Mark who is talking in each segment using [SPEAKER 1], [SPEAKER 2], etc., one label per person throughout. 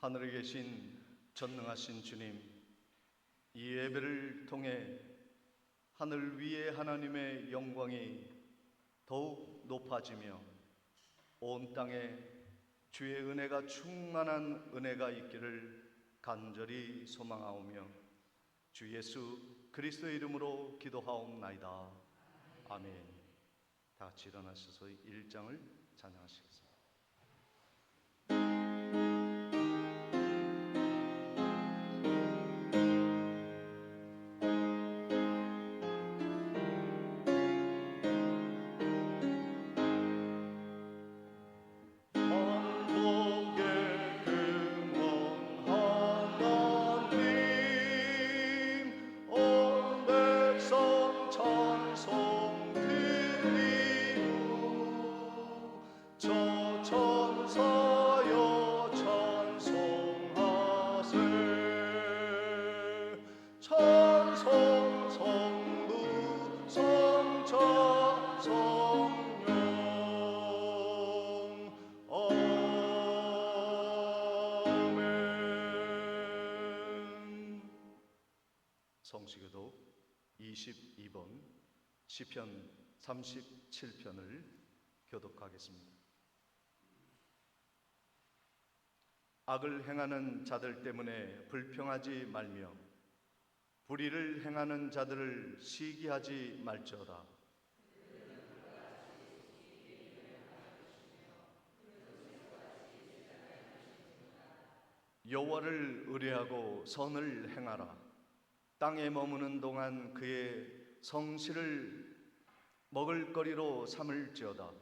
[SPEAKER 1] 하늘에 계신 전능하신 주님, 이 예배를 통해 하늘 위에 하나님의 영광이 더욱 높아지며 온 땅에 주의 은혜가 충만한 은혜가 있기를 간절히 소망하오며 주 예수 그리스도의 이름으로 기도하옵나이다. 아멘. 다 같이 일어나셔서 1장을 찬양하시겠습니다. 성시교독 22번 시편 37편을 교독하겠습니다. 악을 행하는 자들 때문에 불평하지 말며 불의를 행하는 자들을 시기하지 말지어다. 여호와를 의뢰하고 선을 행하라. 땅에 머무는 동안 그의 성실을 먹을거리로 삼을지어다.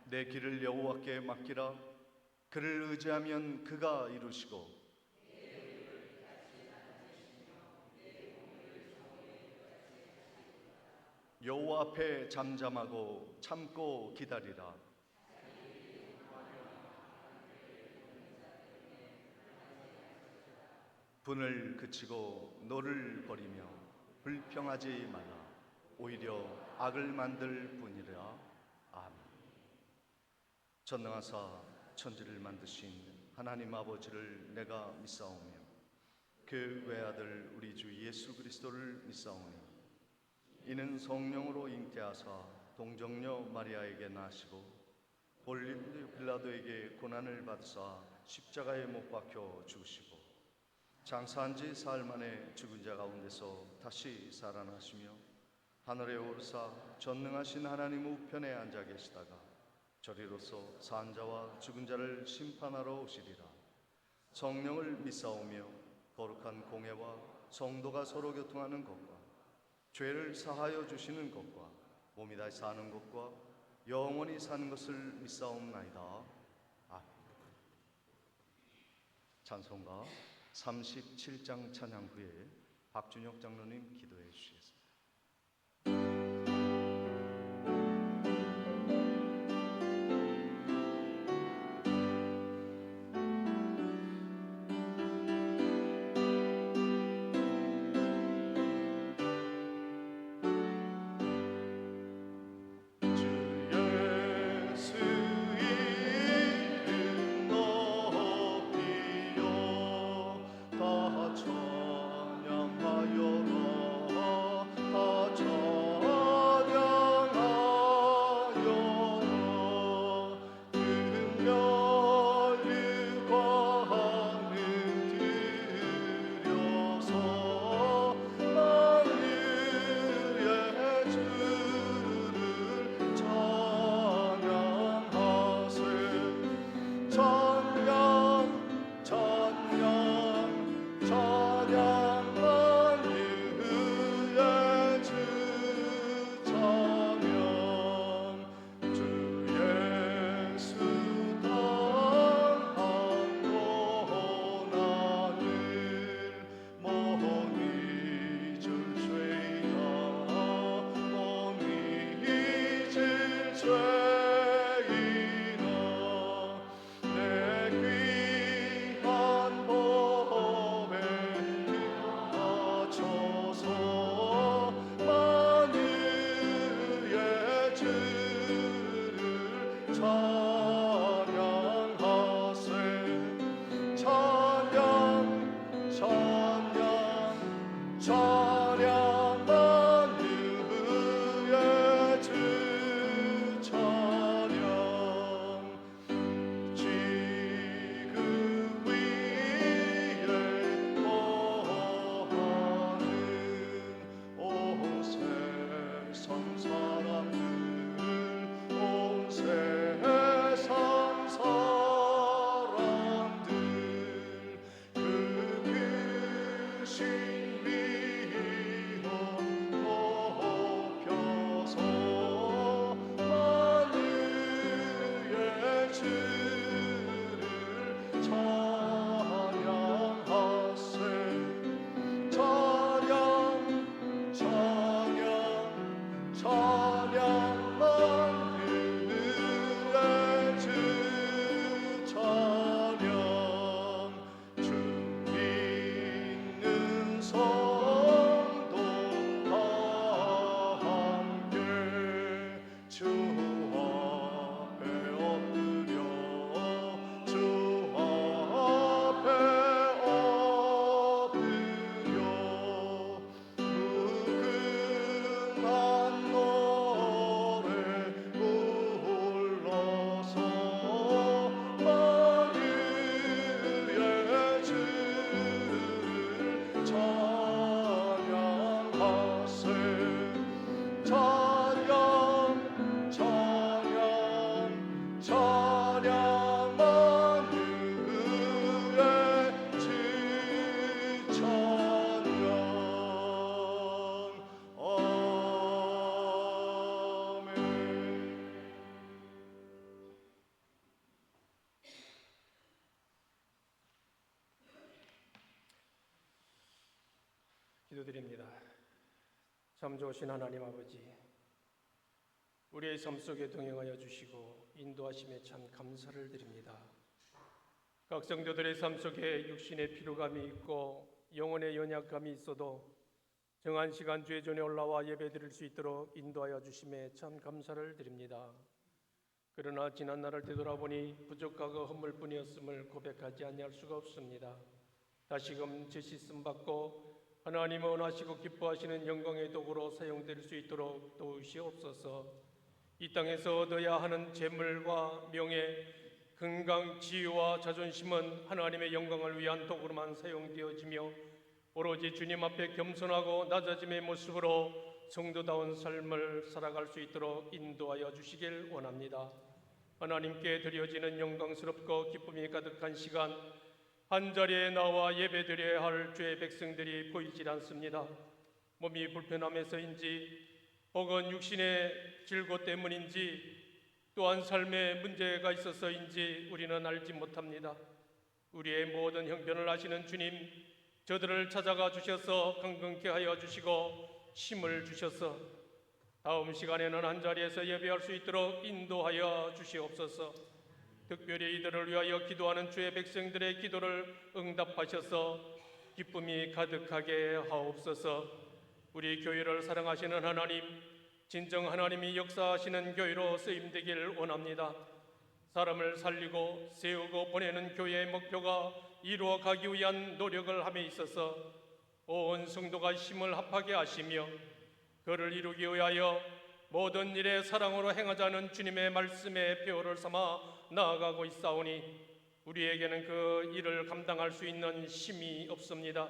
[SPEAKER 1] 내 길을 여호와께 맡기라. 그를 의지하면 그가 이루시고 여호와 앞에 잠잠하고 참고 기다리라. 분을 그치고 노를 버리며 불평하지 말라. 오히려 악을 만들 뿐이라. 아멘. 전능하사 천지를 만드신 하나님 아버지를 내가 믿사오며 그 외아들 우리 주 예수 그리스도를 믿사오니 이는 성령으로 잉태하사 동정녀 마리아에게 나시고 본류 빌라도에게 고난을 받으사 십자가에 못 박혀 죽으시고 장사한 지 사흘 만에 죽은 자 가운데서 다시 살아나시며 하늘에 오르사 전능하신 하나님 우편에 앉아 계시다가 저리로서 산 자와 죽은 자를 심판하러 오시리라. 성령을 믿사오며 거룩한 공회와 성도가 서로 교통하는 것과 죄를 사하여 주시는 것과 몸이 다시 사는 것과 영원히 사는 것을 믿사옵나이다. 아멘. 찬송가 37장 찬양 후에 박준혁 장로님 기도해 주시겠습니다.
[SPEAKER 2] 기도드립니다. 참 좋으신 하나님 아버지, 우리의 삶 속에 동행하여 주시고 인도하심에 참 감사를 드립니다. 각 성도들의 삶 속에 육신의 피로감이 있고 영혼의 연약감이 있어도 정한 시간 주의 전에 올라와 예배드릴 수 있도록 인도하여 주심에 참 감사를 드립니다. 그러나 지난 날을 되돌아보니 부족하고 허물뿐이었음을 고백하지 아니할 수가 없습니다. 다시금 제 씻음 받고 하나님 원하시고 기뻐하시는 영광의 도구로 사용될 수 있도록 도우시옵소서. 이 땅에서 얻어야 하는 재물과 명예, 건강, 지위와 자존심은 하나님의 영광을 위한 도구로만 사용되어지며 오로지 주님 앞에 겸손하고 낮아짐의 모습으로 성도다운 삶을 살아갈 수 있도록 인도하여 주시길 원합니다. 하나님께 드려지는 영광스럽고 기쁨이 가득한 시간, 한자리에 나와 예배드려야 할 주의 백성들이 보이질 않습니다. 몸이 불편함에서인지 혹은 육신의 질고 때문인지 또한 삶에 문제가 있어서인지 우리는 알지 못합니다. 우리의 모든 형편을 아시는 주님, 저들을 찾아가 주셔서 강건케 하여 주시고 힘을 주셔서 다음 시간에는 한자리에서 예배할 수 있도록 인도하여 주시옵소서. 특별히 이들을 위하여 기도하는 주의 백성들의 기도를 응답하셔서 기쁨이 가득하게 하옵소서. 우리 교회를 사랑하시는 하나님, 진정 하나님이 역사하시는 교회로 쓰임되길 원합니다. 사람을 살리고 세우고 보내는 교회의 목표가 이루어가기 위한 노력을 함에 있어서 온 성도가 힘을 합하게 하시며 그를 이루기 위하여 모든 일에 사랑으로 행하자는 주님의 말씀의 표를 삼아 나아가고 있사오니 우리에게는 그 일을 감당할 수 있는 힘이 없습니다.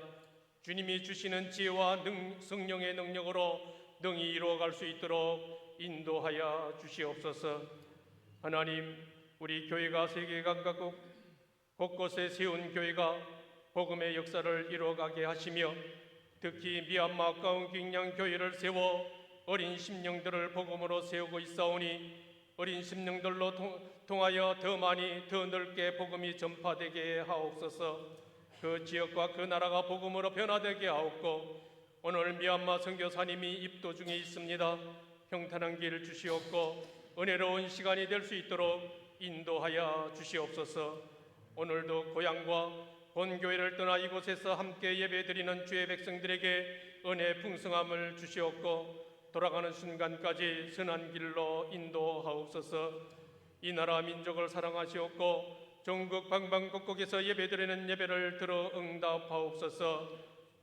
[SPEAKER 2] 주님이 주시는 지혜와 성령의 능력으로 능히 이루어갈 수 있도록 인도하여 주시옵소서. 하나님, 우리 교회가 세계 각국 곳곳에 세운 교회가 복음의 역사를 이루어가게 하시며 특히 미얀마 가운킹양 교회를 세워 어린 심령들을 복음으로 세우고 있사오니 어린 심령들로 통하여 더 많이 더 넓게 복음이 전파되게 하옵소서. 그 지역과 그 나라가 복음으로 변화되게 하옵고 오늘 미얀마 선교사님이 입도 중에 있습니다. 평탄한 길을 주시옵고 은혜로운 시간이 될 수 있도록 인도하여 주시옵소서. 오늘도 고향과 본교회를 떠나 이곳에서 함께 예배드리는 주의 백성들에게 은혜 풍성함을 주시옵고 돌아가는 순간까지 선한 길로 인도하옵소서. 이 나라 민족을 사랑하시옵고 전국 방방곡곡에서 예배드리는 예배를 들어 응답하옵소서.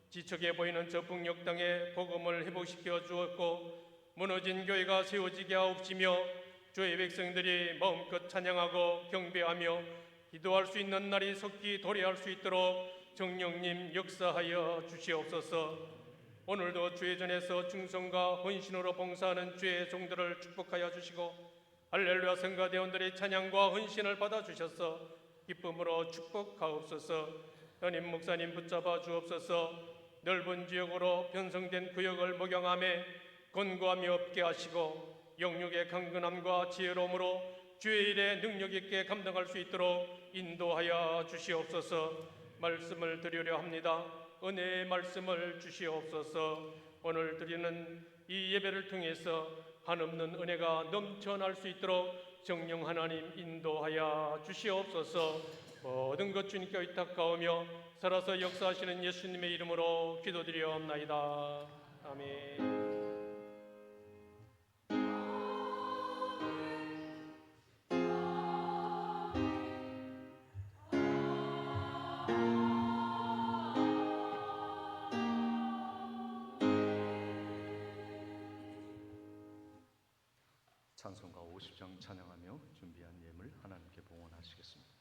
[SPEAKER 2] 지척해 보이는 저 북녘 땅에 복음을 회복시켜 주었고 무너진 교회가 세워지게 하옵시며 주의 백성들이 마음껏 찬양하고 경배하며 기도할 수 있는 날이 속히 도래할 수 있도록 성령님 역사하여 주시옵소서. 오늘도 주의 전에서 충성과 헌신으로 봉사하는 주의 종들을 축복하여 주시고 할렐루야 성가대원들의 찬양과 헌신을 받아주셔서 기쁨으로 축복하옵소서. 현임 목사님 붙잡아 주옵소서. 넓은 지역으로 편성된 구역을 목양함에 권고함이 없게 하시고 영육의 강건함과 지혜로움으로 주의 일에 능력 있게 감당할 수 있도록 인도하여 주시옵소서. 말씀을 드리려 합니다. 은혜의 말씀을 주시옵소서. 오늘 드리는 이 예배를 통해서 한없는 은혜가 넘쳐날 수 있도록 성령 하나님 인도하여 주시옵소서. 모든 것 주님께 의탁하오며 살아서 역사하시는 예수님의 이름으로 기도드리옵나이다. 아멘.
[SPEAKER 1] 찬송가 50장 찬양하며 준비한 예물 하나님께 봉헌하시겠습니다.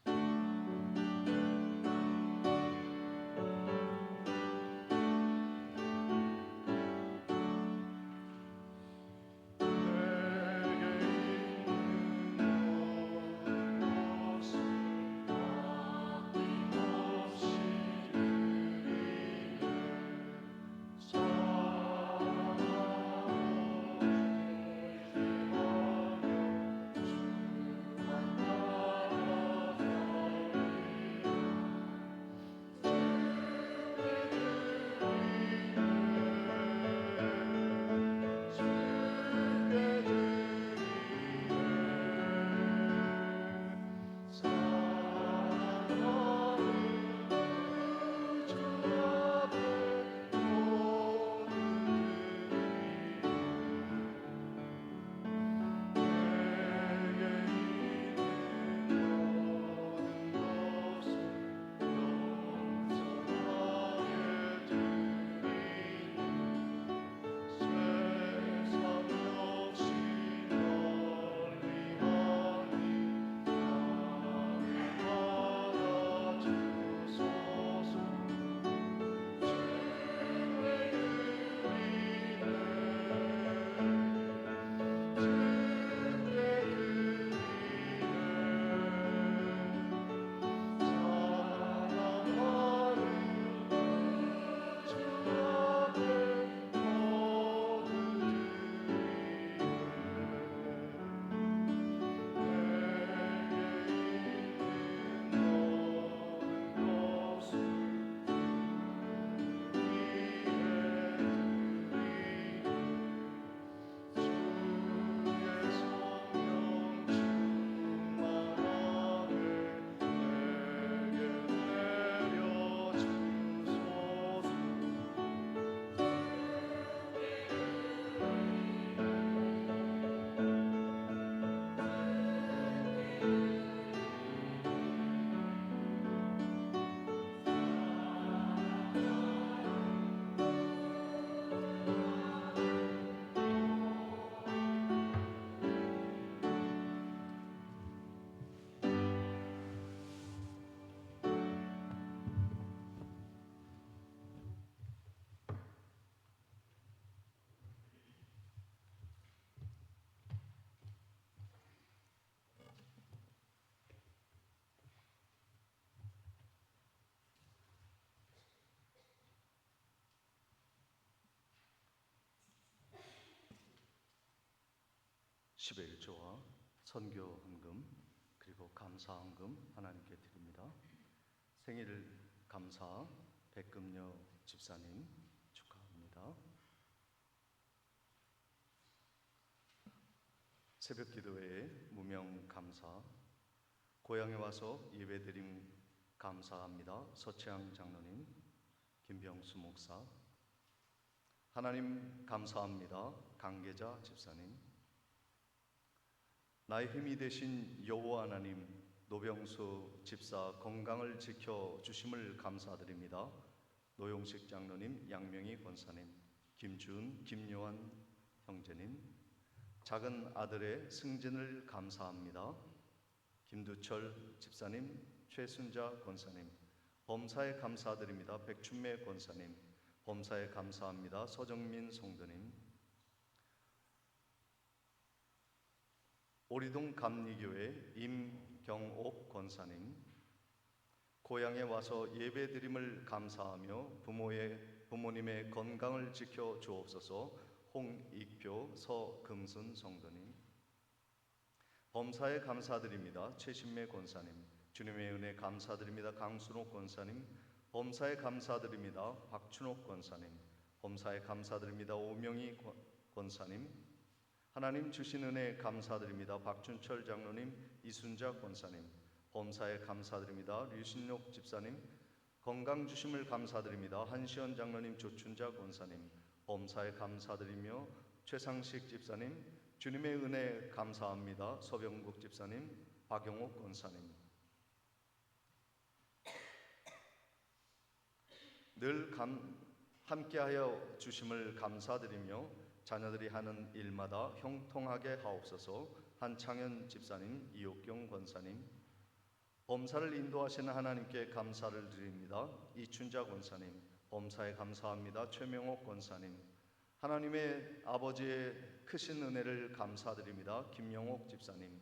[SPEAKER 1] 11조와 선교 헌금 그리고 감사 헌금 하나님께 드립니다. 생일 감사 백금녀 집사님 축하합니다. 새벽 기도회에 무명 감사, 고향에 와서 예배드림 감사합니다. 서채양 장로님, 김병수 목사, 하나님 감사합니다. 강계자 집사님, 나의 힘이 되신 여호와 하나님, 노병수 집사 건강을 지켜주심을 감사드립니다. 노용식 장로님, 양명희 권사님, 김준, 김요한 형제님, 작은 아들의 승진을 감사합니다. 김두철 집사님, 최순자 권사님, 범사에 감사드립니다. 백춘매 권사님, 범사에 감사합니다. 서정민 성도님, 오리동 감리교회 임경옥 권사님, 고향에 와서 예배드림을 감사하며 부모님의 건강을 지켜 주옵소서. 홍익표 서금순 성도님, 범사에 감사드립니다. 최신매 권사님, 주님의 은혜 감사드립니다. 강순옥 권사님, 범사에 감사드립니다. 박춘옥 권사님, 범사에 감사드립니다. 오명희 권사님, 하나님 주신 은혜 감사드립니다. 박준철 장로님, 이순자 권사님, 범사에 감사드립니다. 류신록 집사님, 건강 주심을 감사드립니다. 한시현 장로님, 조춘자 권사님, 범사에 감사드리며 최상식 집사님, 주님의 은혜 감사합니다. 서병국 집사님, 박영옥 권사님, 늘 함께하여 주심을 감사드리며 자녀들이 하는 일마다 형통하게 하옵소서. 한창현 집사님, 이옥경 권사님, 범사를 인도하시는 하나님께 감사를 드립니다. 이춘자 권사님, 범사에 감사합니다. 최명옥 권사님, 하나님의 아버지의 크신 은혜를 감사드립니다. 김영옥 집사님,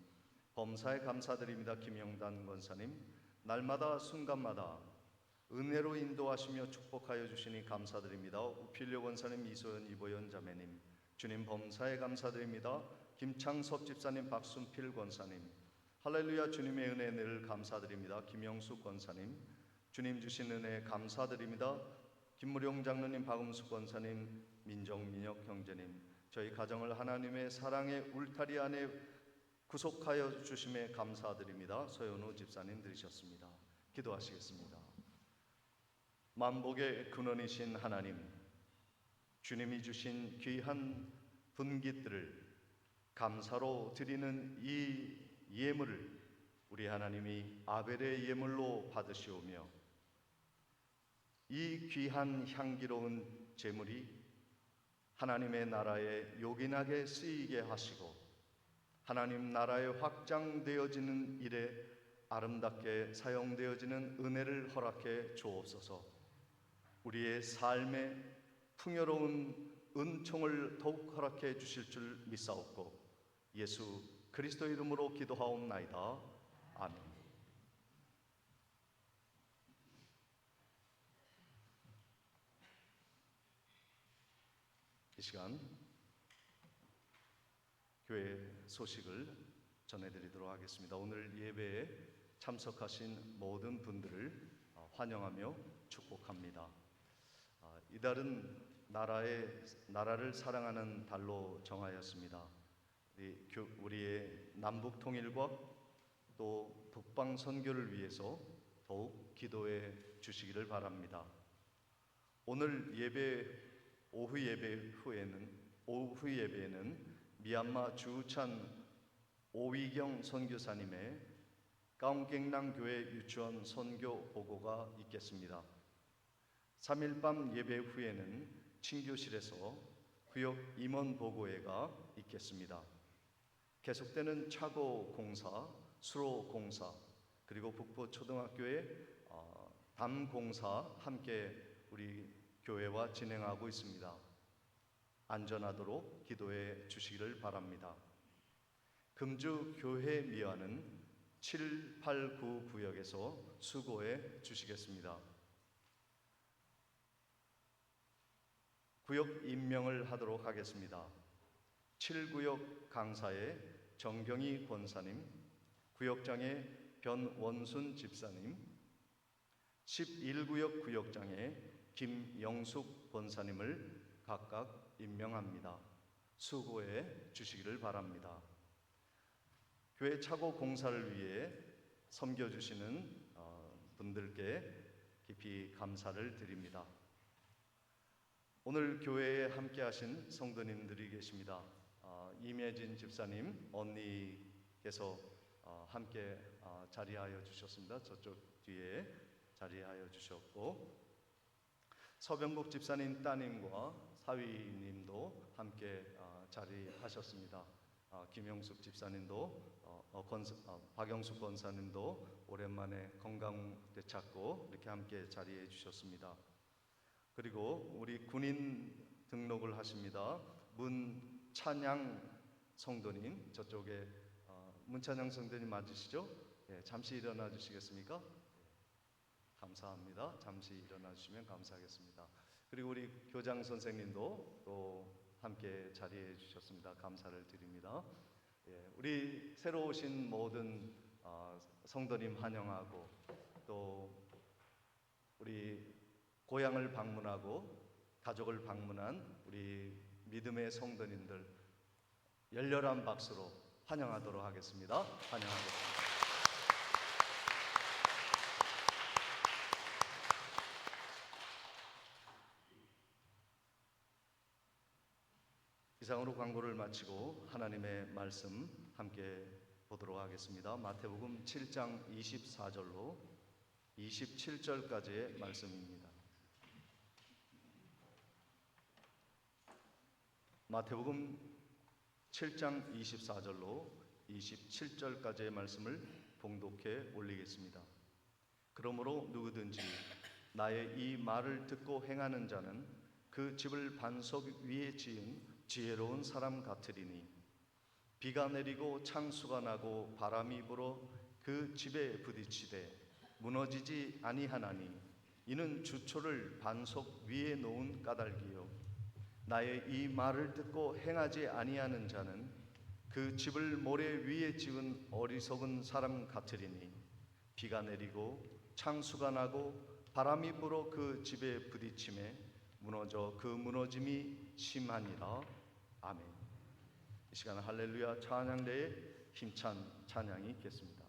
[SPEAKER 1] 범사에 감사드립니다. 김영단 권사님, 날마다 순간마다 은혜로 인도하시며 축복하여 주시니 감사드립니다. 우필려 권사님, 이소연 이보연 자매님, 주님 범사에 감사드립니다. 김창섭 집사님, 박순필 권사님, 할렐루야 주님의 은혜 늘 감사드립니다. 김영숙 권사님, 주님 주신 은혜 감사드립니다. 김무룡 장로님, 박음숙 권사님, 민정민혁 형제님, 저희 가정을 하나님의 사랑의 울타리 안에 구속하여 주심에 감사드립니다. 소연우 집사님 들으셨습니다. 기도하시겠습니다. 만복의 근원이신 하나님, 주님이 주신 귀한 분깃들을 감사로 드리는 이 예물을 우리 하나님이 아벨의 예물로 받으시오며 이 귀한 향기로운 제물이 하나님의 나라에 요긴하게 쓰이게 하시고 하나님 나라에 확장되어지는 일에 아름답게 사용되어지는 은혜를 허락해 주옵소서. 우리의 삶에 풍요로운 은총을 더욱 허락해 주실 줄 믿사옵고 예수 그리스도 이름으로 기도하옵나이다. 아멘. 이 시간 교회 소식을 전해드리도록 하겠습니다. 오늘 예배에 참석하신 모든 분들을 환영하며 축복합니다. 이달은 나라를 사랑하는 달로 정하였습니다. 우리의 남북 통일과 또 북방 선교를 위해서 더욱 기도해 주시기를 바랍니다. 오늘 오후 예배에는 미얀마 주우찬 오위경 선교사님의 까옹갱랑 교회 유치원 선교 보고가 있겠습니다. 3일 밤 예배 후에는 친교실에서 구역 임원 보고회가 있겠습니다. 계속되는 차고 공사, 수로 공사, 그리고 북부 초등학교의 담 공사 함께 우리 교회와 진행하고 있습니다. 안전하도록 기도해 주시기를 바랍니다. 금주 교회 미화는 7, 8, 9 구역에서 수고해 주시겠습니다. 구역 임명을 하도록 하겠습니다. 7구역 강사의 정경희 권사님, 구역장의 변원순 집사님, 11구역 구역장의 김영숙 권사님을 각각 임명합니다. 수고해 주시기를 바랍니다. 교회 차고 공사를 위해 섬겨주시는 분들께 깊이 감사를 드립니다. 오늘 교회에 함께 하신 성도님들이 계십니다. 임혜진 집사님, 언니께서 함께 자리하여 주셨습니다. 저쪽 뒤에 자리하여 주셨고, 서병국 집사님 따님과 사위님도 함께 자리하셨습니다. 김영숙 집사님도 박영숙 권사님도 오랜만에 건강 되찾고 이렇게 함께 자리해 주셨습니다. 그리고 우리 군인 등록을 하십니다. 문찬양 성도님, 저쪽에 문찬양 성도님 맞으시죠? 예, 잠시 일어나 주시겠습니까? 감사합니다. 잠시 일어나 주시면 감사하겠습니다. 그리고 우리 교장 선생님도 또 함께 자리해 주셨습니다. 감사를 드립니다. 예, 우리 새로 오신 모든 성도님 환영하고, 또 우리 고향을 방문하고 가족을 방문한 우리 믿음의 성도님들 열렬한 박수로 환영하도록 하겠습니다. 환영하겠습니다. 이상으로 광고를 마치고 하나님의 말씀 함께 보도록 하겠습니다. 마태복음 7장 24절로 27절까지의 말씀입니다. 마태복음 7장 24절로 27절까지의 말씀을 봉독해 올리겠습니다. 그러므로 누구든지 나의 이 말을 듣고 행하는 자는 그 집을 반석 위에 지은 지혜로운 사람 같으리니, 비가 내리고 창수가 나고 바람이 불어 그 집에 부딪히되 무너지지 아니하나니, 이는 주초를 반석 위에 놓은 까닭이요 나의 이 말을 듣고 행하지 아니하는 자는 그 집을 모래 위에 지은 어리석은 사람 같으리니, 비가 내리고 창수가 나고 바람이 불어 그 집에 부딪힘에 무너져 그 무너짐이 심하니라. 아멘. 이 시간 할렐루야 찬양대에 힘찬 찬양이 있겠습니다.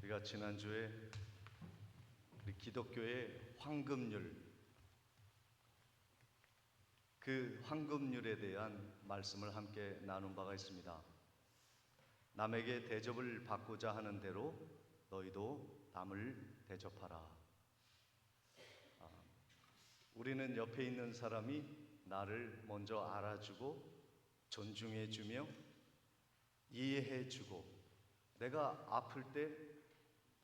[SPEAKER 1] 우리가 지난주에 우리 기독교의 황금률, 그 황금률에 대한 말씀을 함께 나눈 바가 있습니다. 남에게 대접을 받고자 하는 대로 너희도 남을 대접하라. 우리는 옆에 있는 사람이 나를 먼저 알아주고 존중해주며 이해해주고 내가 아플 때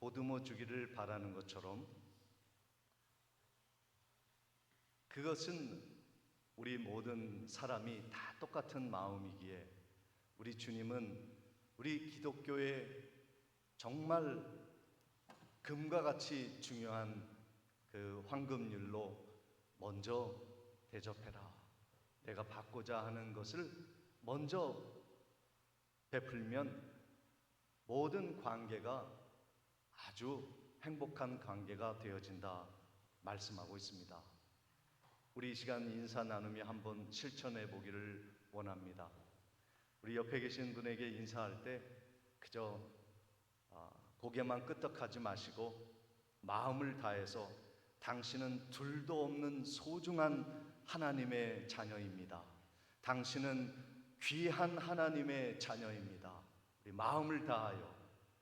[SPEAKER 1] 보듬어 주기를 바라는 것처럼, 그것은 우리 모든 사람이 다 똑같은 마음이기에 우리 주님은 우리 기독교의 정말 금과 같이 중요한 그 황금률로 먼저 대접해라. 내가 받고자 하는 것을 먼저 베풀면 모든 관계가 아주 행복한 관계가 되어진다 말씀하고 있습니다. 우리 이 시간 인사 나눔이 한번 실천해 보기를 원합니다. 우리 옆에 계신 분에게 인사할 때 그저 고개만 끄덕하지 마시고 마음을 다해서 당신은 둘도 없는 소중한 하나님의 자녀입니다. 당신은 귀한 하나님의 자녀입니다. 우리 마음을 다하여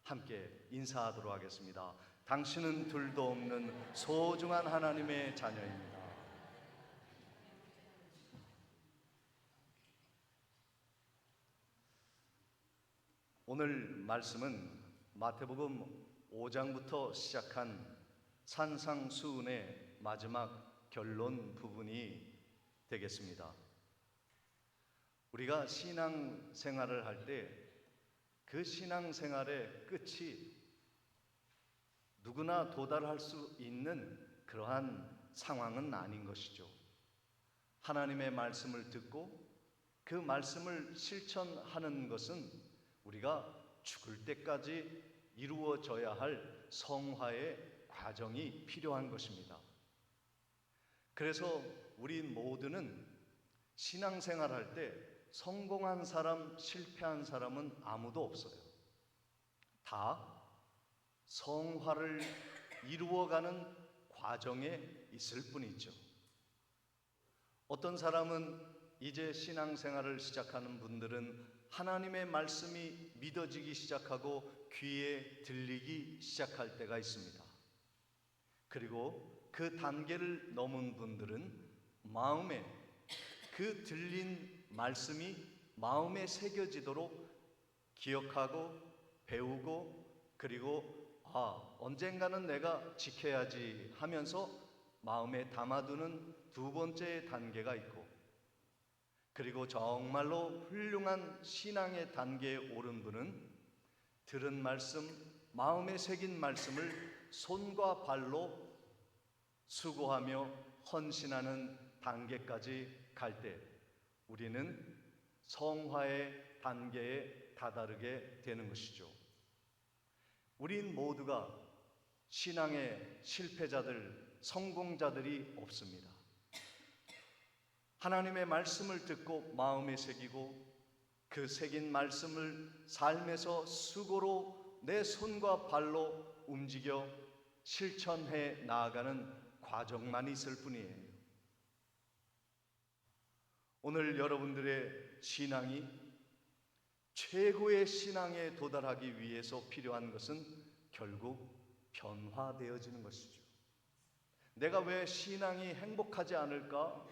[SPEAKER 1] 함께 인사하도록 하겠습니다. 당신은 둘도 없는 소중한 하나님의 자녀입니다. 오늘 말씀은 마태복음 5장부터 시작한 산상수훈의 마지막 결론 부분이 되겠습니다. 우리가 신앙생활을 할 때 그 신앙생활의 끝이 누구나 도달할 수 있는 그러한 상황은 아닌 것이죠. 하나님의 말씀을 듣고 그 말씀을 실천하는 것은 우리가 죽을 때까지 이루어져야 할 성화의 과정이 필요한 것입니다. 그래서 우리 모두는 신앙생활할 때 성공한 사람, 실패한 사람은 아무도 없어요. 다 성화를 이루어가는 과정에 있을 뿐이죠. 어떤 사람은 이제 신앙생활을 시작하는 분들은 하나님의 말씀이 믿어지기 시작하고 귀에 들리기 시작할 때가 있습니다. 그리고 그 단계를 넘은 분들은 마음에 그 들린 말씀이 마음에 새겨지도록 기억하고 배우고, 그리고 언젠가는 내가 지켜야지 하면서 마음에 담아두는 두 번째 단계가 있고, 그리고 정말로 훌륭한 신앙의 단계에 오른 분은 들은 말씀, 마음에 새긴 말씀을 손과 발로 수고하며 헌신하는 단계까지 갈 때 우리는 성화의 단계에 다다르게 되는 것이죠. 우린 모두가 신앙의 실패자들, 성공자들이 없습니다. 하나님의 말씀을 듣고 마음에 새기고 그 새긴 말씀을 삶에서 수고로 내 손과 발로 움직여 실천해 나아가는 과정만 있을 뿐이에요. 오늘 여러분들의 신앙이 최고의 신앙에 도달하기 위해서 필요한 것은 결국 변화되어지는 것이죠. 내가 왜 신앙이 행복하지 않을까?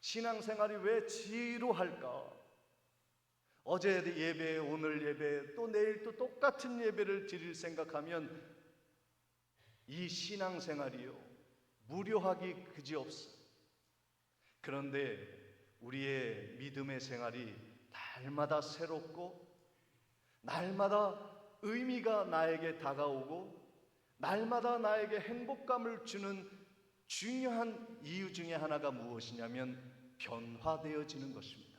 [SPEAKER 1] 신앙생활이 왜 지루할까? 어제 예배, 오늘 예배, 또 내일 또 똑같은 예배를 드릴 생각하면 이 신앙생활이요, 무료하기 그지없어요. 그런데 우리의 믿음의 생활이 날마다 새롭고 날마다 의미가 나에게 다가오고 날마다 나에게 행복감을 주는 중요한 이유 중에 하나가 무엇이냐면 변화되어지는 것입니다.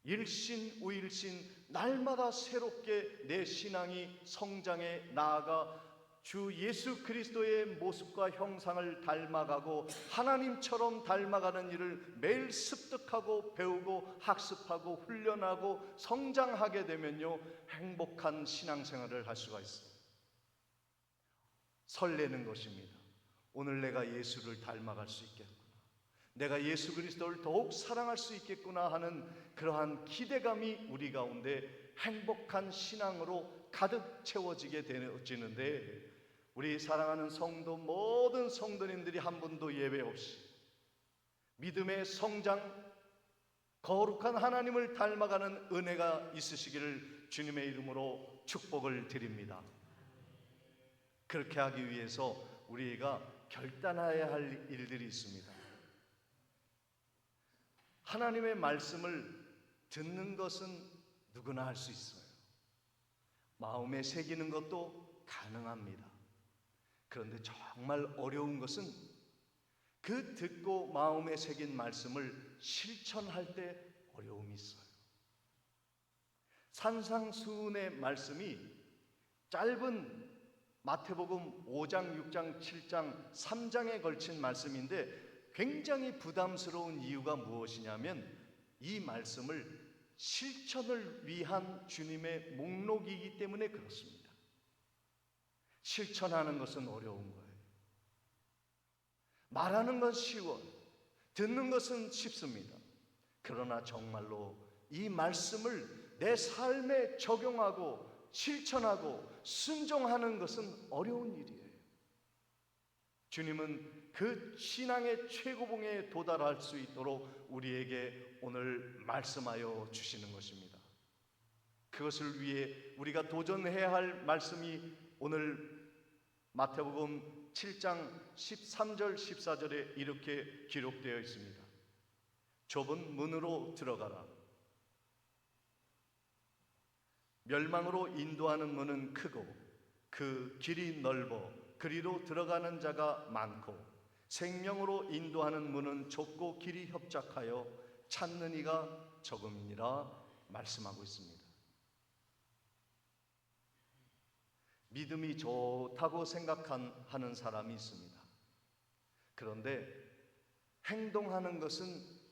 [SPEAKER 1] 일신우일신 날마다 새롭게 내 신앙이 성장해 나아가 주 예수 그리스도의 모습과 형상을 닮아가고 하나님처럼 닮아가는 일을 매일 습득하고 배우고 학습하고 훈련하고 성장하게 되면요, 행복한 신앙생활을 할 수가 있어요. 설레는 것입니다. 오늘 내가 예수를 닮아갈 수 있겠구나, 내가 예수 그리스도를 더욱 사랑할 수 있겠구나 하는 그러한 기대감이 우리 가운데 행복한 신앙으로 가득 채워지게 되어지는데, 우리 사랑하는 성도 모든 성도님들이 한 분도 예외 없이 믿음의 성장, 거룩한 하나님을 닮아가는 은혜가 있으시기를 주님의 이름으로 축복을 드립니다. 그렇게 하기 위해서 우리가 결단해야 할 일들이 있습니다. 하나님의 말씀을 듣는 것은 누구나 할 수 있어요. 마음에 새기는 것도 가능합니다. 그런데 정말 어려운 것은 그 듣고 마음에 새긴 말씀을 실천할 때 어려움이 있어요. 산상수훈의 말씀이 짧은 마태복음 5장, 6장, 7장, 3장에 걸친 말씀인데 굉장히 부담스러운 이유가 무엇이냐면 이 말씀을 실천을 위한 주님의 목록이기 때문에 그렇습니다. 실천하는 것은 어려운 거예요. 말하는 건 쉬워요. 듣는 것은 쉽습니다. 그러나 정말로 이 말씀을 내 삶에 적용하고 실천하고 순종하는 것은 어려운 일이에요. 주님은 그 신앙의 최고봉에 도달할 수 있도록 우리에게 오늘 말씀하여 주시는 것입니다. 그것을 위해 우리가 도전해야 할 말씀이 오늘 마태복음 7장 13절 14절에 이렇게 기록되어 있습니다. 좁은 문으로 들어가라. 멸망으로 인도하는 문은 크고 그 길이 넓어 그리로 들어가는 자가 많고 생명으로 인도하는 문은 좁고 길이 협착하여 찾는 이가 적음이니라 말씀하고 있습니다. 믿음이 좋다고 생각하는 사람이 있습니다. 그런데 행동하는 것은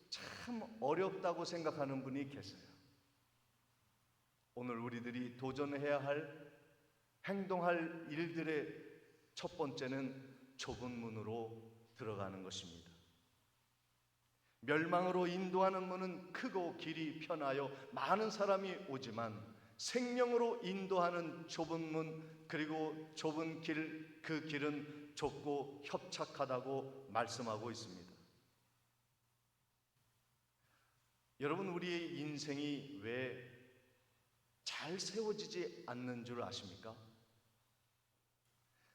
[SPEAKER 1] 참 어렵다고 생각하는 분이 계세요. 오늘 우리들이 도전해야 할, 행동할 일들의 첫 번째는 좁은 문으로 들어가는 것입니다. 멸망으로 인도하는 문은 크고 길이 편하여 많은 사람이 오지만 생명으로 인도하는 좁은 문, 그리고 좁은 길, 그 길은 좁고 협착하다고 말씀하고 있습니다. 여러분, 우리의 인생이 왜 잘 세워지지 않는 줄 아십니까?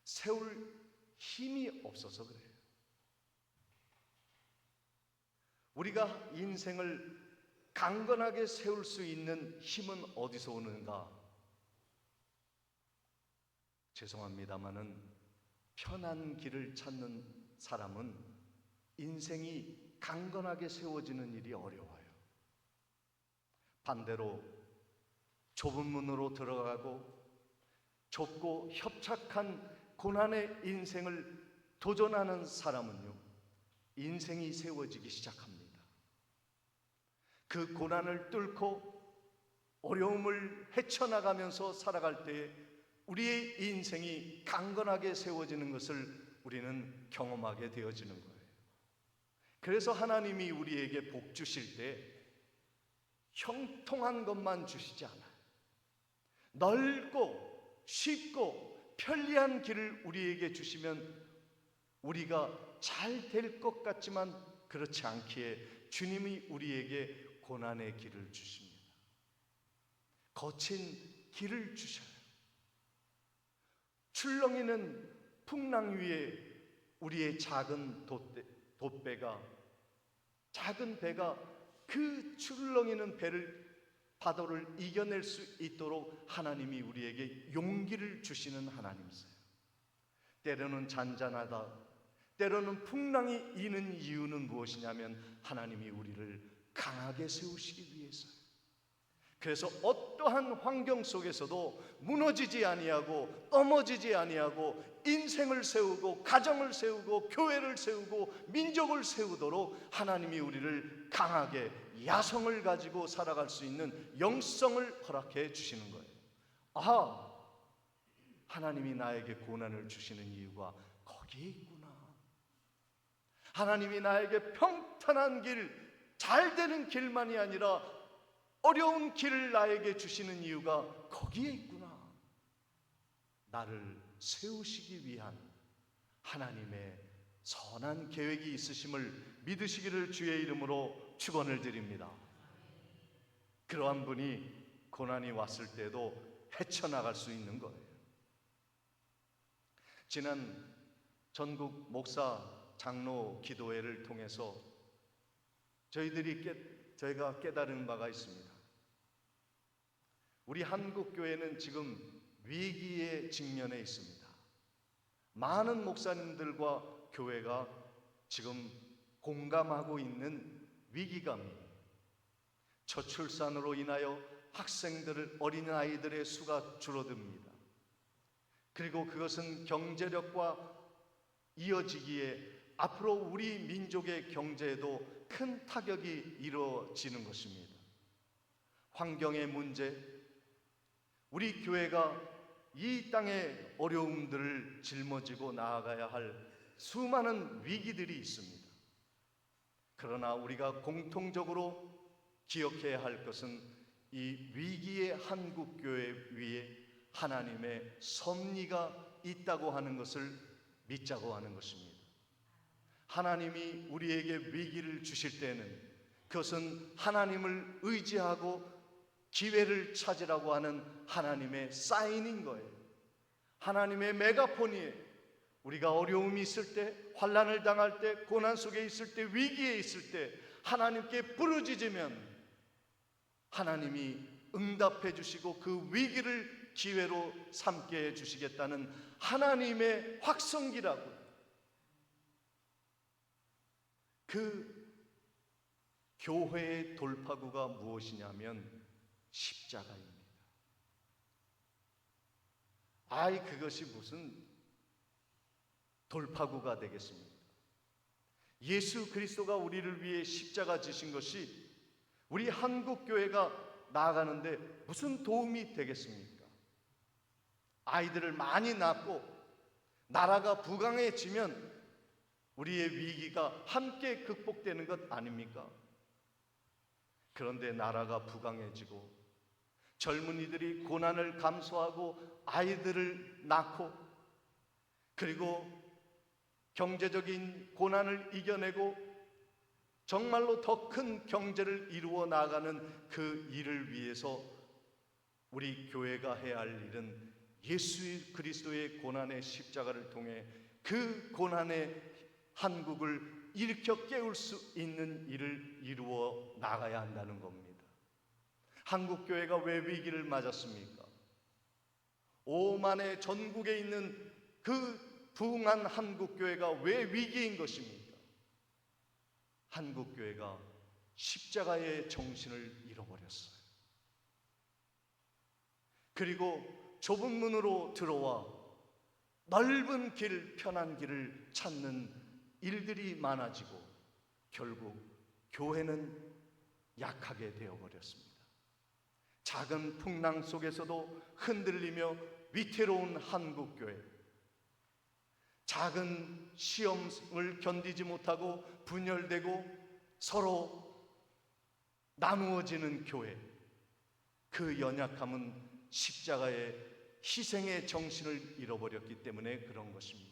[SPEAKER 1] 세울 힘이 없어서 그래요. 우리가 인생을 강건하게 세울 수 있는 힘은 어디서 오는가? 죄송합니다마는 편한 길을 찾는 사람은 인생이 강건하게 세워지는 일이 어려워요. 반대로 좁은 문으로 들어가고 좁고 협착한 고난의 인생을 도전하는 사람은요, 인생이 세워지기 시작합니다. 그 고난을 뚫고 어려움을 헤쳐나가면서 살아갈 때 우리의 인생이 강건하게 세워지는 것을 우리는 경험하게 되어지는 거예요. 그래서 하나님이 우리에게 복 주실 때 형통한 것만 주시지 않아요. 넓고 쉽고 편리한 길을 우리에게 주시면 우리가 잘 될 것 같지만 그렇지 않기에 주님이 우리에게 고난의 길을 주십니다. 거친 길을 주셔요. 출렁이는 풍랑 위에 우리의 작은 작은 배가 그 출렁이는 파도를 이겨낼 수 있도록 하나님이 우리에게 용기를 주시는 하나님이세요. 때로는 잔잔하다, 때로는 풍랑이 이는 이유는 무엇이냐면 하나님이 우리를 강하게 세우시기 위해서요. 그래서 어떠한 환경 속에서도 무너지지 아니하고 넘어지지 아니하고 인생을 세우고 가정을 세우고 교회를 세우고 민족을 세우도록 하나님이 우리를 강하게 야성을 가지고 살아갈 수 있는 영성을 허락해 주시는 거예요. 하나님이 나에게 고난을 주시는 이유가 거기에 있구나. 하나님이 나에게 평탄한 길, 잘 되는 길만이 아니라 어려운 길을 나에게 주시는 이유가 거기에 있구나. 나를 세우시기 위한 하나님의 선한 계획이 있으심을 믿으시기를 주의 이름으로 축원을 드립니다. 그러한 분이 고난이 왔을 때도 헤쳐나갈 수 있는 거예요. 지난 전국 목사 장로 기도회를 통해서 저희가 깨달은 바가 있습니다. 우리 한국 교회는 지금 위기에 직면해 있습니다. 많은 목사님들과 교회가 지금 공감하고 있는 위기감이에요. 저출산으로 인하여 어린아이들의 수가 줄어듭니다. 그리고 그것은 경제력과 이어지기에 앞으로 우리 민족의 경제에도 큰 타격이 이루어지는 것입니다. 환경의 문제, 우리 교회가 이 땅의 어려움들을 짊어지고 나아가야 할 수많은 위기들이 있습니다. 그러나 우리가 공통적으로 기억해야 할 것은 이 위기의 한국교회 위에 하나님의 섭리가 있다고 하는 것을 믿자고 하는 것입니다. 하나님이 우리에게 위기를 주실 때는 그것은 하나님을 의지하고 기회를 찾으라고 하는 하나님의 사인인 거예요. 하나님의 메가폰이에요. 우리가 어려움이 있을 때, 환난을 당할 때, 고난 속에 있을 때, 위기에 있을 때 하나님께 부르짖으면 하나님이 응답해 주시고 그 위기를 기회로 삼게 해 주시겠다는 하나님의 확성기라고. 그 교회의 돌파구가 무엇이냐면 십자가입니다. 그것이 무슨 돌파구가 되겠습니까? 예수 그리스도가 우리를 위해 십자가 지신 것이 우리 한국교회가 나아가는데 무슨 도움이 되겠습니까? 아이들을 많이 낳고 나라가 부강해지면 우리의 위기가 함께 극복되는 것 아닙니까? 그런데 나라가 부강해지고 젊은이들이 고난을 감수하고 아이들을 낳고 그리고 경제적인 고난을 이겨내고 정말로 더 큰 경제를 이루어 나가는 그 일을 위해서 우리 교회가 해야 할 일은 예수 그리스도의 고난의 십자가를 통해 그 고난의 한국을 일으켜 깨울 수 있는 일을 이루어 나가야 한다는 겁니다. 한국교회가 왜 위기를 맞았습니까? 오만의 전국에 있는 그 부흥한 한국교회가 왜 위기인 것입니까? 한국교회가 십자가의 정신을 잃어버렸어요. 그리고 좁은 문으로 들어와 넓은 길, 편한 길을 찾는 일들이 많아지고 결국 교회는 약하게 되어버렸습니다. 작은 풍랑 속에서도 흔들리며 위태로운 한국교회, 작은 시험을 견디지 못하고 분열되고 서로 나누어지는 교회, 그 연약함은 십자가의 희생의 정신을 잃어버렸기 때문에 그런 것입니다.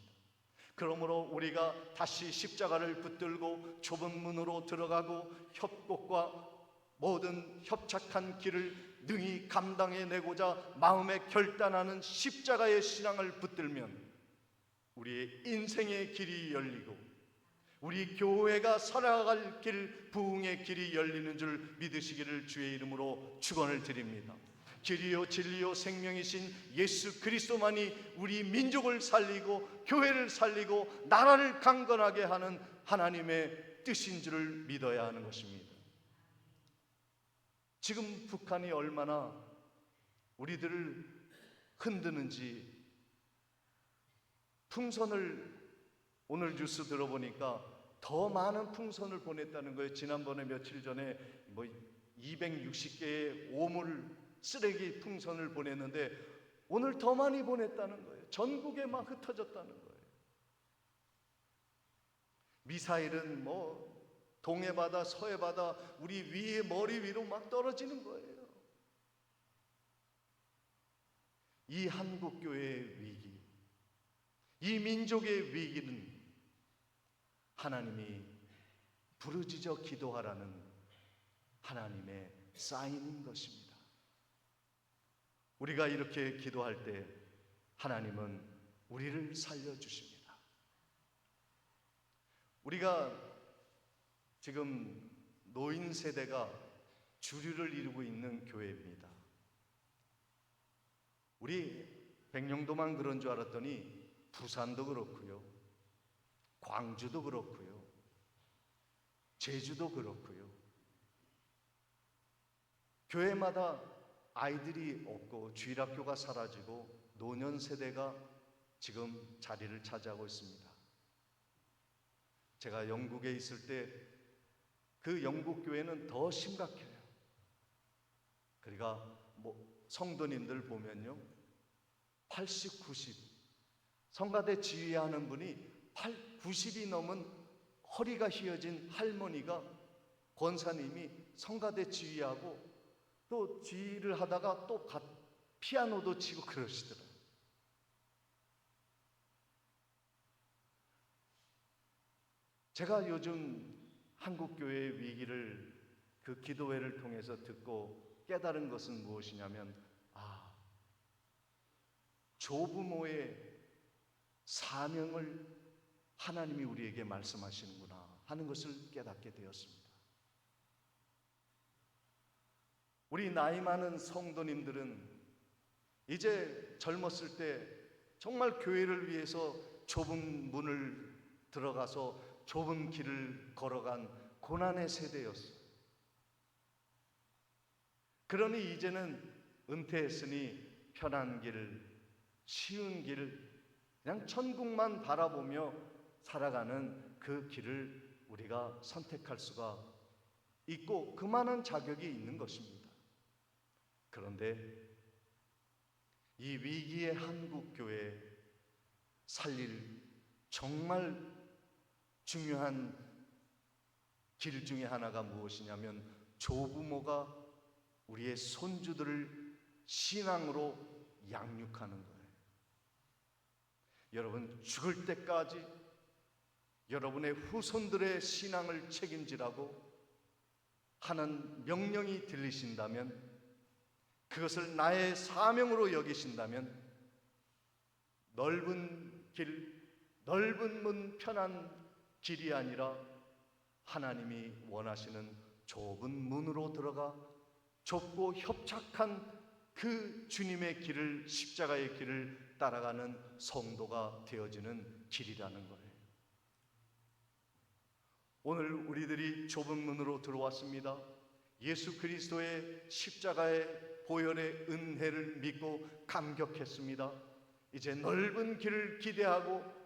[SPEAKER 1] 그러므로 우리가 다시 십자가를 붙들고 좁은 문으로 들어가고 협곡과 모든 협착한 길을 능히 감당해내고자 마음에 결단하는 십자가의 신앙을 붙들면 우리의 인생의 길이 열리고 우리 교회가 살아갈 길, 부흥의 길이 열리는 줄 믿으시기를 주의 이름으로 축원을 드립니다. 길이요 진리요 생명이신 예수 그리스도만이 우리 민족을 살리고 교회를 살리고 나라를 강건하게 하는 하나님의 뜻인 줄을 믿어야 하는 것입니다. 지금 북한이 얼마나 우리들을 흔드는지, 풍선을 오늘 뉴스 들어보니까 더 많은 풍선을 보냈다는 거예요. 지난번에 며칠 전에 260개의 오물 쓰레기 풍선을 보냈는데 오늘 더 많이 보냈다는 거예요. 전국에 막 흩어졌다는 거예요. 미사일은 뭐 동해 바다, 서해 바다, 우리 위에 머리 위로 막 떨어지는 거예요. 이 한국 교회의 위기, 이 민족의 위기는 하나님이 부르짖어 기도하라는 하나님의 사인인 것입니다. 우리가 이렇게 기도할 때 하나님은 우리를 살려주십니다. 우리가 지금 노인 세대가 주류를 이루고 있는 교회입니다. 우리 백령도만 그런 줄 알았더니 부산도 그렇고요, 광주도 그렇고요, 제주도 그렇고요. 교회마다 아이들이 없고 주일학교가 사라지고 노년 세대가 지금 자리를 차지하고 있습니다. 제가 영국에 있을 때 그 영국 교회는 더 심각해요. 그러니까 성도님들 보면요, 80, 90 성가대 지휘하는 분이 90이 넘은 허리가 휘어진 할머니가, 권사님이 성가대 지휘하고 또 지휘를 하다가 또 피아노도 치고 그러시더라고요. 제가 요즘 한국교회의 위기를 그 기도회를 통해서 듣고 깨달은 것은 무엇이냐면, 조부모의 사명을 하나님이 우리에게 말씀하시는구나 하는 것을 깨닫게 되었습니다. 우리 나이 많은 성도님들은 이제 젊었을 때 정말 교회를 위해서 좁은 문을 들어가서 좁은 길을 걸어간 고난의 세대였어요. 그러니 이제는 은퇴했으니 편한 길, 쉬운 길, 그냥 천국만 바라보며 살아가는 그 길을 우리가 선택할 수가 있고 그만한 자격이 있는 것입니다. 그런데 이 위기의 한국교회 살릴 정말 중요한 길 중에 하나가 무엇이냐면, 조부모가 우리의 손주들을 신앙으로 양육하는 거예요. 여러분, 죽을 때까지 여러분의 후손들의 신앙을 책임지라고 하는 명령이 들리신다면, 그것을 나의 사명으로 여기신다면, 넓은 길, 넓은 문, 편한 길이 아니라 하나님이 원하시는 좁은 문으로 들어가 좁고 협착한 그 주님의 길을, 십자가의 길을 따라가는 성도가 되어지는 길이라는 거예요. 오늘 우리들이 좁은 문으로 들어왔습니다. 예수 그리스도의 십자가의 보혈의 은혜를 믿고 감격했습니다. 이제 넓은 길을 기대하고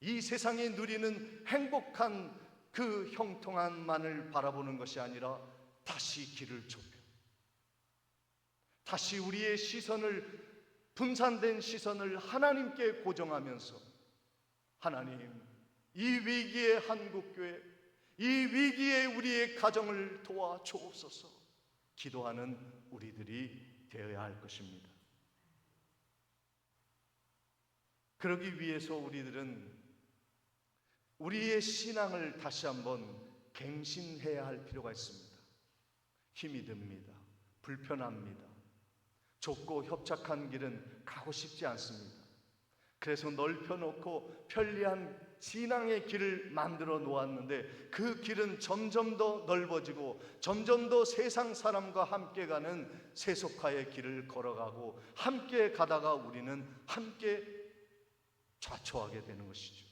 [SPEAKER 1] 이 세상이 누리는 행복한 그 형통함만을 바라보는 것이 아니라 다시 길을 좁혀, 다시 우리의 시선을, 분산된 시선을 하나님께 고정하면서, 하나님, 이 위기의 한국교회, 이 위기에 우리의 가정을 도와 주옵소서 기도하는 우리들이 되어야 할 것입니다. 그러기 위해서 우리들은 우리의 신앙을 다시 한번 갱신해야 할 필요가 있습니다. 힘이 듭니다. 불편합니다. 좁고 협착한 길은 가고 싶지 않습니다. 그래서 넓혀놓고 편리한 신앙의 길을 만들어 놓았는데, 그 길은 점점 더 넓어지고 점점 더 세상 사람과 함께 가는 세속화의 길을 걸어가고, 함께 가다가 우리는 함께 좌초하게 되는 것이죠.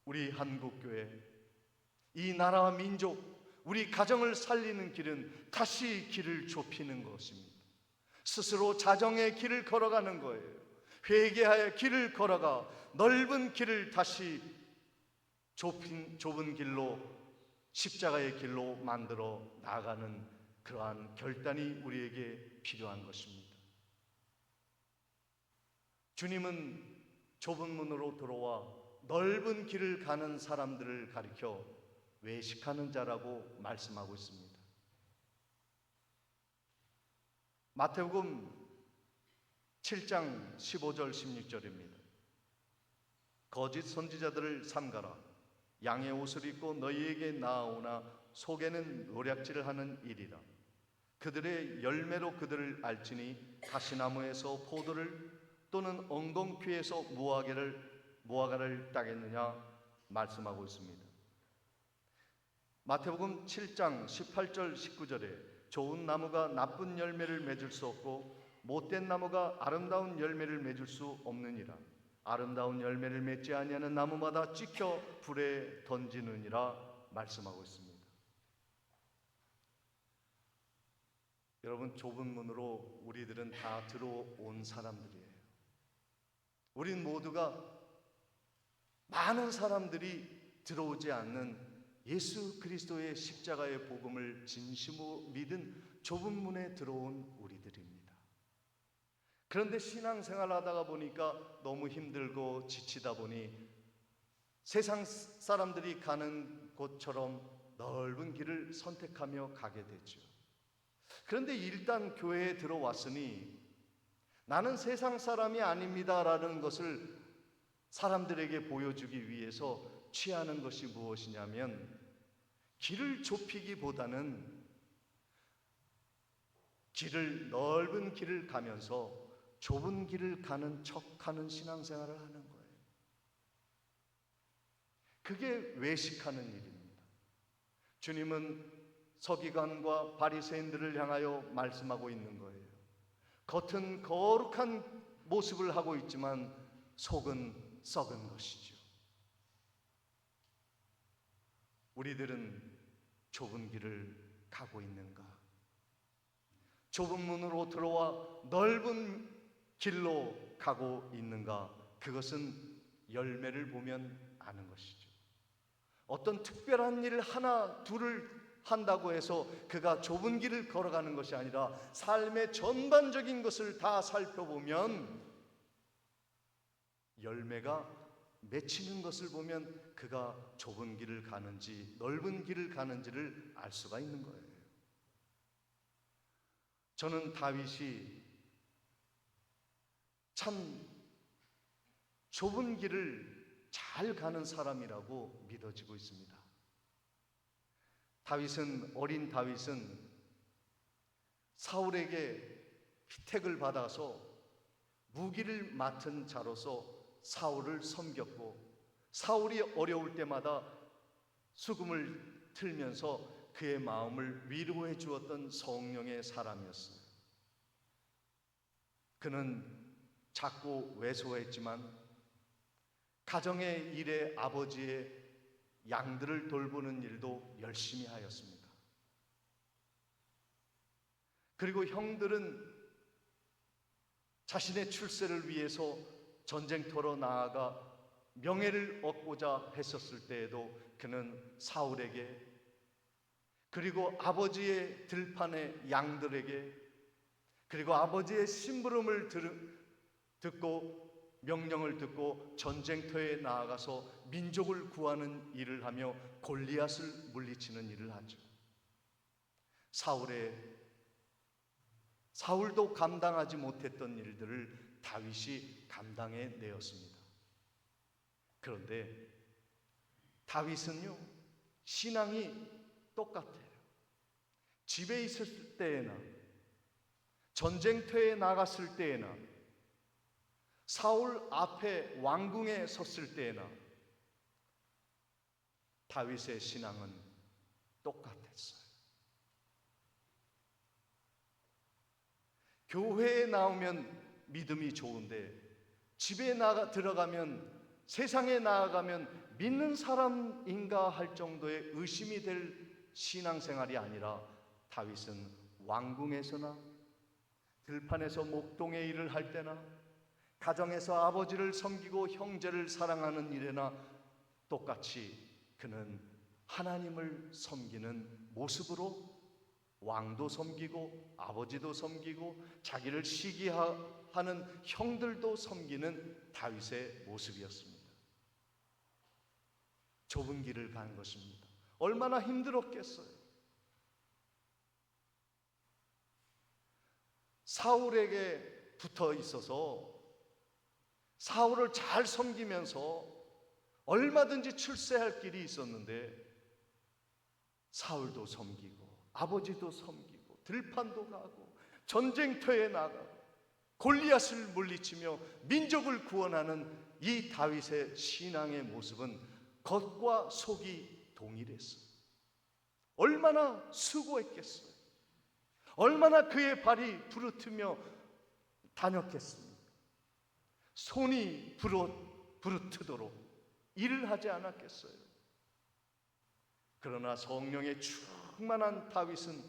[SPEAKER 1] 우리 한국교회, 이 나라와 민족, 우리 가정을 살리는 길은 다시 길을 좁히는 것입니다. 스스로 자정의 길을 걸어가는 거예요. 회개하여 길을 걸어가 넓은 길을 다시 좁은 길로, 십자가의 길로 만들어 나아가는 그러한 결단이 우리에게 필요한 것입니다. 주님은 좁은 문으로 들어와 넓은 길을 가는 사람들을 가리켜 외식하는 자라고 말씀하고 있습니다. 마태복음 7장 15절 16절입니다. 거짓 선지자들을 삼가라. 양의 옷을 입고 너희에게 나아오나 속에는 노략질을 하는 일이라. 그들의 열매로 그들을 알지니 가시나무에서 포도를 또는 엉겅퀴에서 무화과를 따겠느냐 말씀하고 있습니다. 마태복음 7장 18절 19절에 좋은 나무가 나쁜 열매를 맺을 수 없고 못된 나무가 아름다운 열매를 맺을 수 없느니라. 아름다운 열매를 맺지 아니하는 나무마다 찍혀 불에 던지느니라 말씀하고 있습니다. 여러분, 좁은 문으로 우리들은 다 들어온 사람들이에요. 우린 모두가 많은 사람들이 들어오지 않는 예수 그리스도의 십자가의 복음을 진심으로 믿은 좁은 문에 들어온 우리들입니다. 그런데 신앙생활 하다가 보니까 너무 힘들고 지치다 보니 세상 사람들이 가는 곳처럼 넓은 길을 선택하며 가게 되죠. 그런데 일단 교회에 들어왔으니 나는 세상 사람이 아닙니다라는 것을 사람들에게 보여주기 위해서 취하는 것이 무엇이냐면 길을 좁히기보다는 넓은 길을 가면서 좁은 길을 가는 척하는 신앙생활을 하는 거예요. 그게 외식하는 일입니다. 주님은 서기관과 바리새인들을 향하여 말씀하고 있는 거예요. 겉은 거룩한 모습을 하고 있지만 속은 썩은 것이죠. 우리들은 좁은 길을 가고 있는가? 좁은 문으로 들어와 넓은 길로 가고 있는가? 그것은 열매를 보면 아는 것이죠. 어떤 특별한 일을 하나 둘을 한다고 해서 그가 좁은 길을 걸어가는 것이 아니라 삶의 전반적인 것을 다 살펴보면 열매가 맺히는 것을 보면 그가 좁은 길을 가는지 넓은 길을 가는지를 알 수가 있는 거예요. 저는 다윗이 참 좁은 길을 잘 가는 사람이라고 믿어지고 있습니다. 어린 다윗은 사울에게 피택을 받아서 무기를 맡은 자로서 사울을 섬겼고 사울이 어려울 때마다 수금을 틀면서 그의 마음을 위로해 주었던 성령의 사람이었어요. 그는 작고 왜소했지만 가정의 일에 아버지의 양들을 돌보는 일도 열심히 하였습니다. 그리고 형들은 자신의 출세를 위해서 전쟁터로 나아가 명예를 얻고자 했었을 때에도 그는 사울에게 그리고 아버지의 들판의 양들에게 그리고 아버지의 심부름을 듣고 명령을 듣고 전쟁터에 나아가서 민족을 구하는 일을 하며 골리앗을 물리치는 일을 하죠. 사울도 감당하지 못했던 일들을 다윗이 감당해 내었습니다. 그런데 다윗은요, 신앙이 똑같아요. 집에 있을 때에나 전쟁터에 나갔을 때에나 사울 앞에 왕궁에 섰을 때에나 다윗의 신앙은 똑같았어요. 교회에 나오면 믿음이 좋은데 집에 들어가면 세상에 나아가면 믿는 사람인가 할 정도의 의심이 될 신앙생활이 아니라 다윗은 왕궁에서나 들판에서 목동의 일을 할 때나 가정에서 아버지를 섬기고 형제를 사랑하는 일에나 똑같이 그는 하나님을 섬기는 모습으로 왕도 섬기고 아버지도 섬기고 자기를 시기하는 형들도 섬기는 다윗의 모습이었습니다. 좁은 길을 간 것입니다. 얼마나 힘들었겠어요. 사울에게 붙어 있어서 사울을 잘 섬기면서 얼마든지 출세할 길이 있었는데 사울도 섬기고 아버지도 섬기고 들판도 가고 전쟁터에 나가고 골리앗을 물리치며 민족을 구원하는 이 다윗의 신앙의 모습은 겉과 속이 동일했어요. 얼마나 수고했겠어요. 얼마나 그의 발이 부르트며 다녔겠습니까? 손이 부르트도록 일을 하지 않았겠어요. 그러나 성령의 충만한 다윗은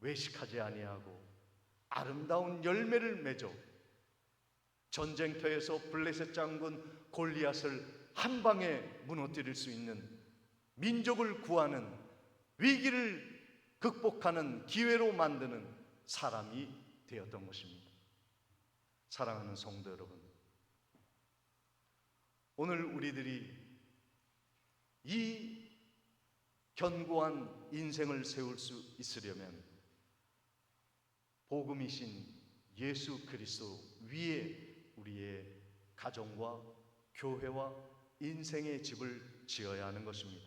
[SPEAKER 1] 외식하지 아니하고 아름다운 열매를 맺어 전쟁터에서 블레셋 장군 골리앗을 한 방에 무너뜨릴 수 있는, 민족을 구하는, 위기를 극복하는 기회로 만드는 사람이 되었던 것입니다. 사랑하는 성도 여러분, 오늘 우리들이 이 견고한 인생을 세울 수 있으려면 복음이신 예수 그리스도 위에 우리의 가정과 교회와 인생의 집을 지어야 하는 것입니다.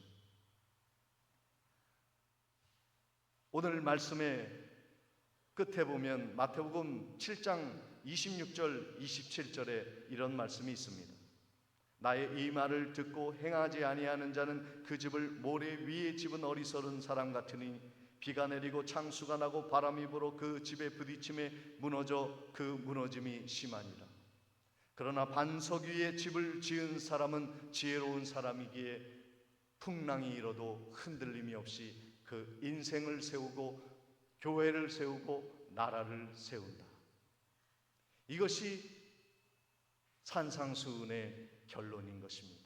[SPEAKER 1] 오늘 말씀의 끝에 보면 마태복음 7장 26절 27절에 이런 말씀이 있습니다. 나의 이 말을 듣고 행하지 아니하는 자는 그 집을 모래 위에 집은 어리석은 사람 같으니 비가 내리고 창수가 나고 바람이 불어 그 집에 부딪힘에 무너져 그 무너짐이 심하니라. 그러나 반석 위에 집을 지은 사람은 지혜로운 사람이기에 풍랑이 일어도 흔들림이 없이 그 인생을 세우고 교회를 세우고 나라를 세운다. 이것이 산상수훈의 결론인 것입니다.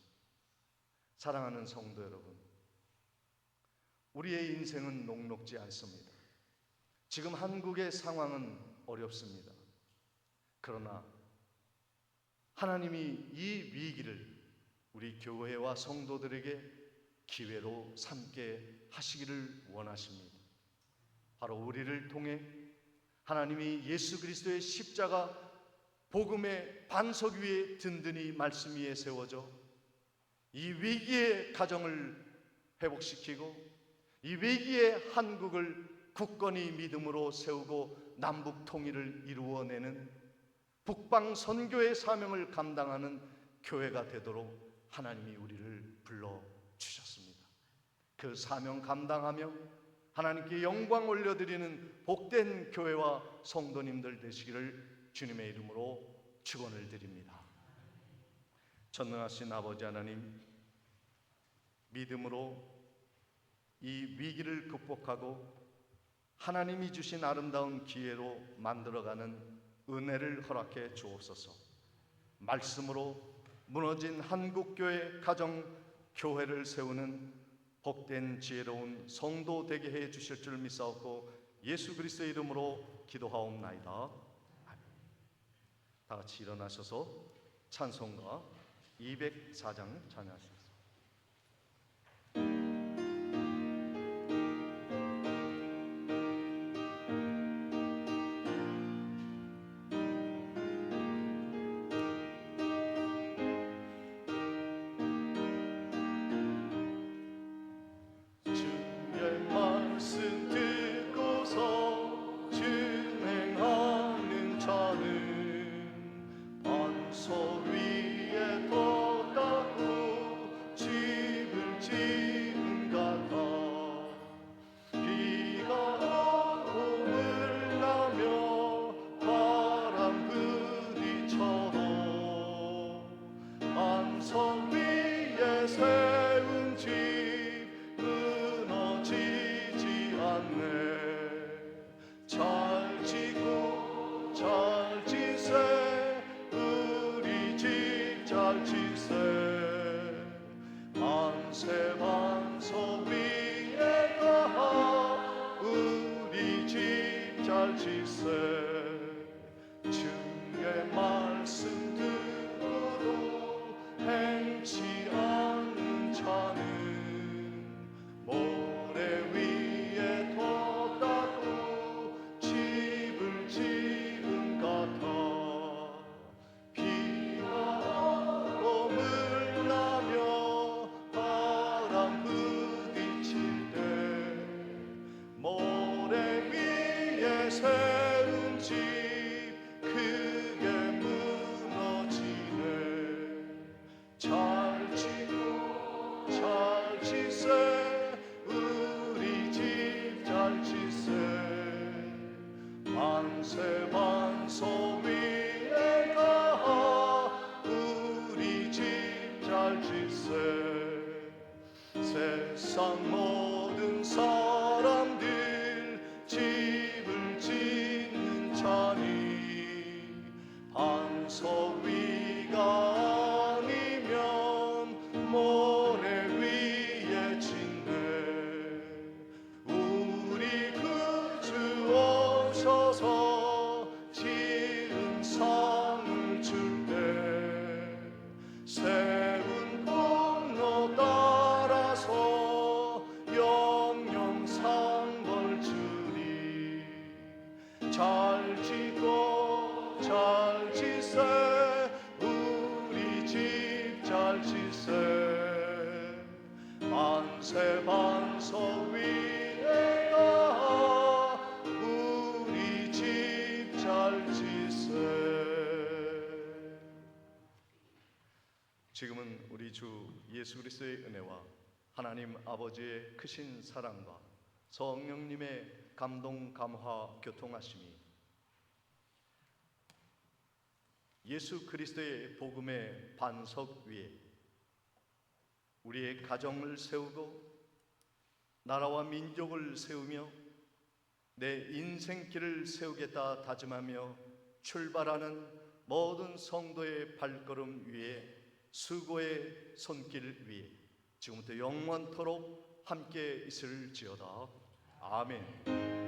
[SPEAKER 1] 사랑하는 성도 여러분, 우리의 인생은 녹록지 않습니다. 지금 한국의 상황은 어렵습니다. 그러나 하나님이 이 위기를 우리 교회와 성도들에게 기회로 삼게 하시기를 원하십니다. 바로 우리를 통해 하나님이 예수 그리스도의 십자가 복음의 반석 위에 든든히 말씀 위에 세워져 이 위기의 가정을 회복시키고 이 위기의 한국을 굳건히 믿음으로 세우고 남북 통일을 이루어내는 북방 선교의 사명을 감당하는 교회가 되도록 하나님이 우리를 불러주셨습니다. 그 사명 감당하며 하나님께 영광 올려드리는 복된 교회와 성도님들 되시기를 주님의 이름으로 축원을 드립니다. 전능하신 아버지 하나님, 믿음으로 이 위기를 극복하고 하나님이 주신 아름다운 기회로 만들어가는 은혜를 허락해 주옵소서. 말씀으로 무너진 한국교회 가정 교회를 세우는 복된 지혜로운 성도 되게 해 주실 줄 믿사옵고 예수 그리스도의 이름으로 기도하옵나이다. 다 같이 일어나셔서 찬송가 204장 찬양하시겠습니다. 주의 말씀 듣고서 준행하는 자는 반석 위에 더 닦고 잘 지세 주의 말씀 듣고도 행치 않는 자는 모래 위에 뒀다고 집을 지은 같아 비가 오고 물나며 바람 부딪힐 때 모래 위에 세운 집 크게 무너지네 잘 지고 잘 지세 우리 집 잘 지세 만세 만소 위에가 우리 집 잘 지세 세상 모든 사람들 집을 짓는 자니 반석 위가 아니면 모래 위에 짓네 우리 구주 오셔서 지은 상을 줄 때 세운 공로 따라서 영영 상벌 주리 잘 짓고 잘 지세 우리 집 잘 지세 만세 반석 위에가 우리 집 잘 지세 지금은 우리 주 예수 그리스도의 은혜와 하나님 아버지의 크신 사랑과 성령님의 감동 감화 교통하심이 예수 그리스도의 복음의 반석 위에 우리의 가정을 세우고 나라와 민족을 세우며 내 인생길을 세우겠다 다짐하며 출발하는 모든 성도의 발걸음 위에 수고의 손길 위에 지금부터 영원토록 함께 있을지어다. 아멘.